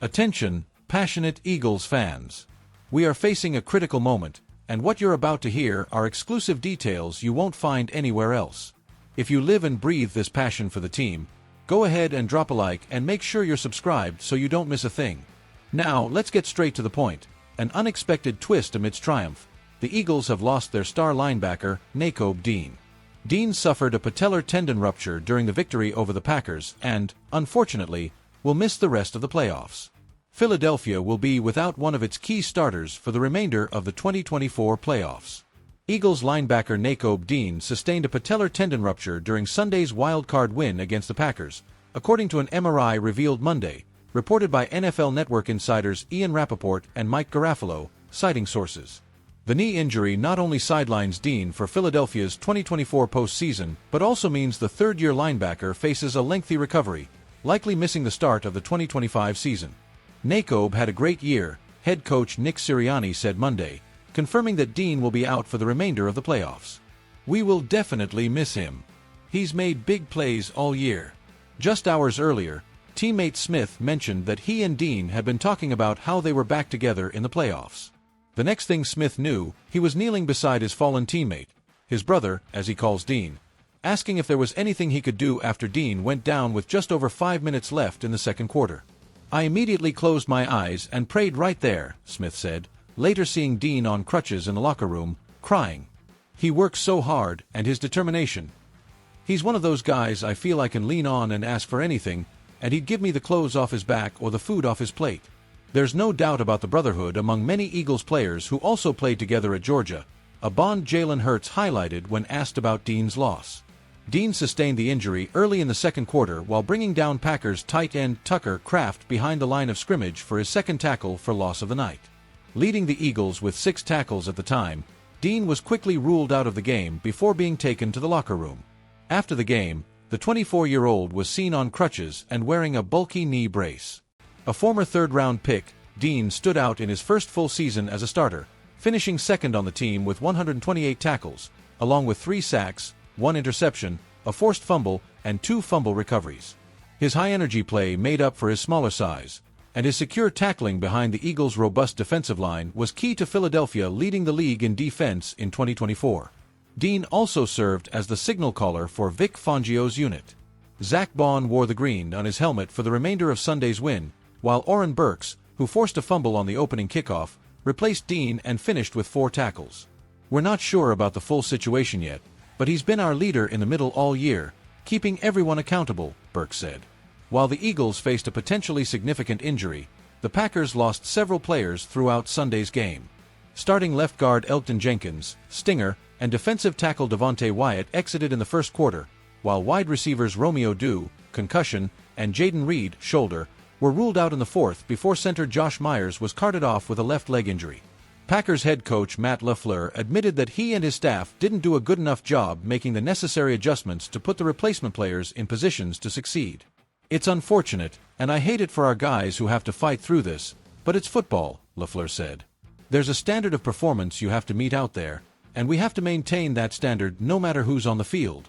Attention, passionate Eagles fans. We are facing a critical moment, and what you're about to hear are exclusive details you won't find anywhere else. If you live and breathe this passion for the team, go ahead and drop a like and make sure you're subscribed so you don't miss a thing. Now, let's get straight to the point. An unexpected twist amidst triumph. The Eagles have lost their star linebacker, Nakobe Dean. Dean suffered a patellar tendon rupture during the victory over the Packers and, unfortunately, will miss the rest of the playoffs. Philadelphia will be without one of its key starters for the remainder of the 2024 playoffs. Eagles linebacker Nakobe Dean sustained a patellar tendon rupture during Sunday's wild-card win against the Packers, according to an MRI revealed Monday, reported by NFL Network insiders Ian Rapoport and Mike Garafolo, citing sources. The knee injury not only sidelines Dean for Philadelphia's 2024 postseason, but also means the third-year linebacker faces a lengthy recovery, likely missing the start of the 2025 season. Nakobe had a great year, head coach Nick Sirianni said Monday, confirming that Dean will be out for the remainder of the playoffs. "We will definitely miss him. He's made big plays all year." Just hours earlier, teammate Smith mentioned that he and Dean had been talking about how they were back together in the playoffs. The next thing Smith knew, he was kneeling beside his fallen teammate, his brother, as he calls Dean, asking if there was anything he could do after Dean went down with just over 5 minutes left in the second quarter. "I immediately closed my eyes and prayed right there," Smith said, later seeing Dean on crutches in the locker room, crying. "He works so hard, and his determination. He's one of those guys I feel I can lean on and ask for anything, and he'd give me the clothes off his back or the food off his plate." There's no doubt about the brotherhood among many Eagles players who also played together at Georgia, a bond Jalen Hurts highlighted when asked about Dean's loss. Dean sustained the injury early in the second quarter while bringing down Packers tight end Tucker Kraft behind the line of scrimmage for his second tackle for loss of the night. Leading the Eagles with 6 tackles at the time, Dean was quickly ruled out of the game before being taken to the locker room. After the game, the 24-year-old was seen on crutches and wearing a bulky knee brace. A former third-round pick, Dean stood out in his first full season as a starter, finishing second on the team with 128 tackles, along with 3 sacks, 1 interception, a forced fumble, and 2 fumble recoveries. His high-energy play made up for his smaller size, and his secure tackling behind the Eagles' robust defensive line was key to Philadelphia leading the league in defense in 2024. Dean also served as the signal caller for Vic Fangio's unit. Zach Baun wore the green on his helmet for the remainder of Sunday's win, while Oren Burks, who forced a fumble on the opening kickoff, replaced Dean and finished with 4 tackles. "We're not sure about the full situation yet, but he's been our leader in the middle all year, keeping everyone accountable," Burks said. While the Eagles faced a potentially significant injury, the Packers lost several players throughout Sunday's game. Starting left guard Elgton Jenkins, Stinger, and defensive tackle Devontae Wyatt exited in the first quarter, while wide receivers Romeo Dew, concussion, and Jaden Reed, shoulder, were ruled out in the fourth before center Josh Myers was carted off with a left leg injury. Packers head coach Matt LaFleur admitted that he and his staff didn't do a good enough job making the necessary adjustments to put the replacement players in positions to succeed. "It's unfortunate, and I hate it for our guys who have to fight through this, but it's football," LaFleur said. "There's a standard of performance you have to meet out there, and we have to maintain that standard no matter who's on the field."